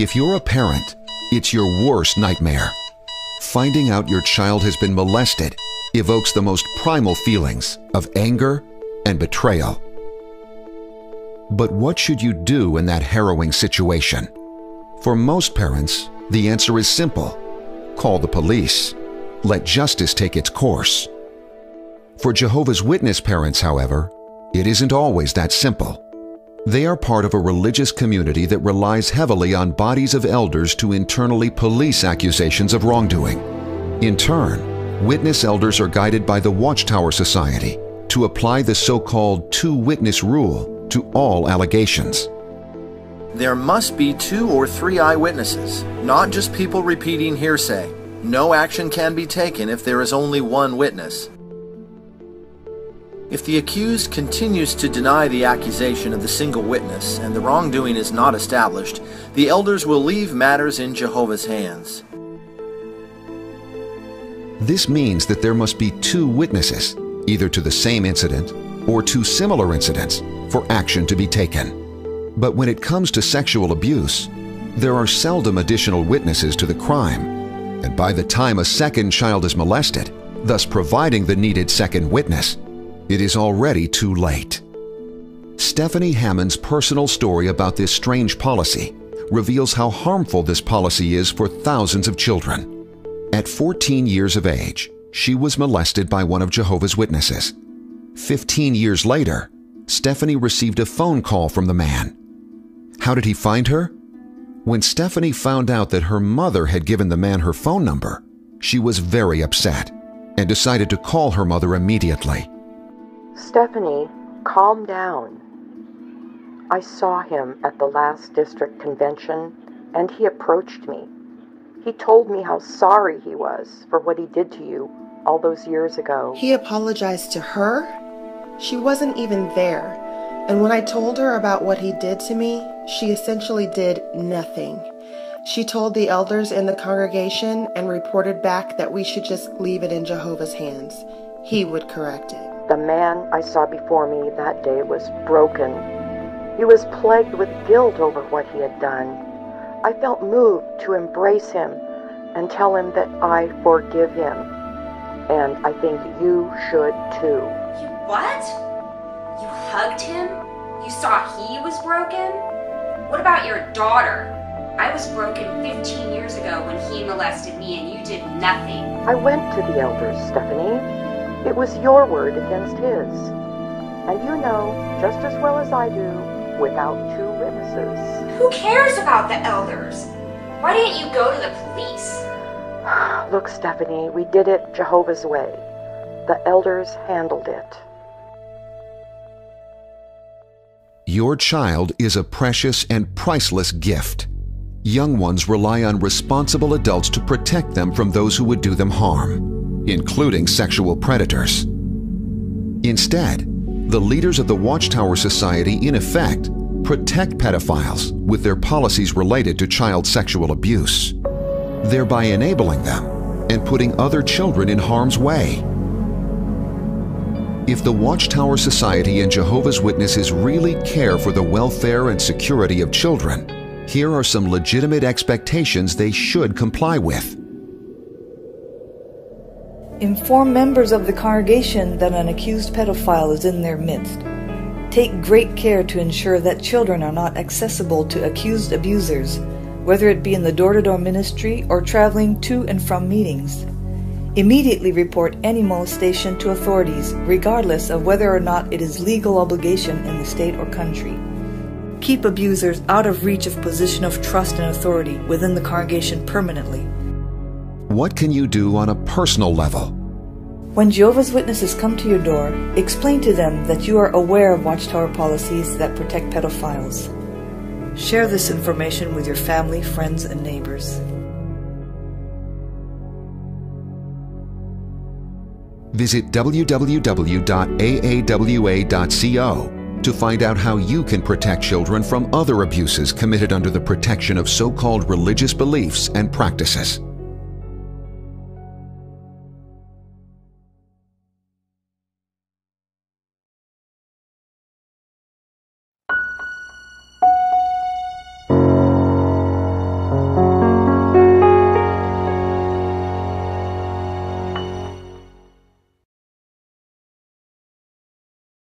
If you're a parent, it's your worst nightmare. Finding out your child has been molested evokes the most primal feelings of anger and betrayal. But what should you do in that harrowing situation? For most parents, the answer is simple. Call the police. Let justice take its course. For Jehovah's Witness parents, however, it isn't always that simple. They are part of a religious community that relies heavily on bodies of elders to internally police accusations of wrongdoing. In turn, witness elders are guided by the Watchtower Society to apply the so-called two-witness rule to all allegations. There must be 2 or 3 eyewitnesses, not just people repeating hearsay. No action can be taken if there is only one witness. If the accused continues to deny the accusation of the single witness and the wrongdoing is not established, the elders will leave matters in Jehovah's hands. This means that there must be 2 witnesses, either to the same incident or 2 similar incidents, for action to be taken. But when it comes to sexual abuse, there are seldom additional witnesses to the crime, and by the time a second child is molested, thus providing the needed second witness, it is already too late. Stephanie Hammond's personal story about this strange policy reveals how harmful this policy is for thousands of children. At 14 years of age, she was molested by one of Jehovah's Witnesses. 15 years later, Stephanie received a phone call from the man. How did he find her? When Stephanie found out that her mother had given the man her phone number, she was very upset and decided to call her mother immediately. Stephanie, calm down. I saw him at the last district convention, and he approached me. He told me how sorry he was for what he did to you all those years ago. He apologized to her? She wasn't even there. And when I told her about what he did to me, she essentially did nothing. She told the elders in the congregation and reported back that we should just leave it in Jehovah's hands. He would correct it. The man I saw before me that day was broken. He was plagued with guilt over what he had done. I felt moved to embrace him and tell him that I forgive him. And I think you should too. You what? You hugged him? You saw he was broken? What about your daughter? I was broken 15 years ago when he molested me and you did nothing. I went to the elders, Stephanie. It was your word against his. And you know, just as well as I do, without 2 witnesses. Who cares about the elders? Why didn't you go to the police? Look, Stephanie, we did it Jehovah's way. The elders handled it. Your child is a precious and priceless gift. Young ones rely on responsible adults to protect them from those who would do them harm, including sexual predators. Instead, the leaders of the Watchtower Society, in effect, protect pedophiles with their policies related to child sexual abuse, thereby enabling them and putting other children in harm's way. If the Watchtower Society and Jehovah's Witnesses really care for the welfare and security of children, here are some legitimate expectations they should comply with. Inform members of the congregation that an accused pedophile is in their midst. Take great care to ensure that children are not accessible to accused abusers, whether it be in the door-to-door ministry or traveling to and from meetings. Immediately report any molestation to authorities, regardless of whether or not it is legal obligation in the state or country. Keep abusers out of reach of position of trust and authority within the congregation permanently. What can you do on a personal level? When Jehovah's Witnesses come to your door, explain to them that you are aware of Watchtower policies that protect pedophiles. Share this information with your family, friends, and neighbors. Visit www.AAWA.co to find out how you can protect children from other abuses committed under the protection of so-called religious beliefs and practices.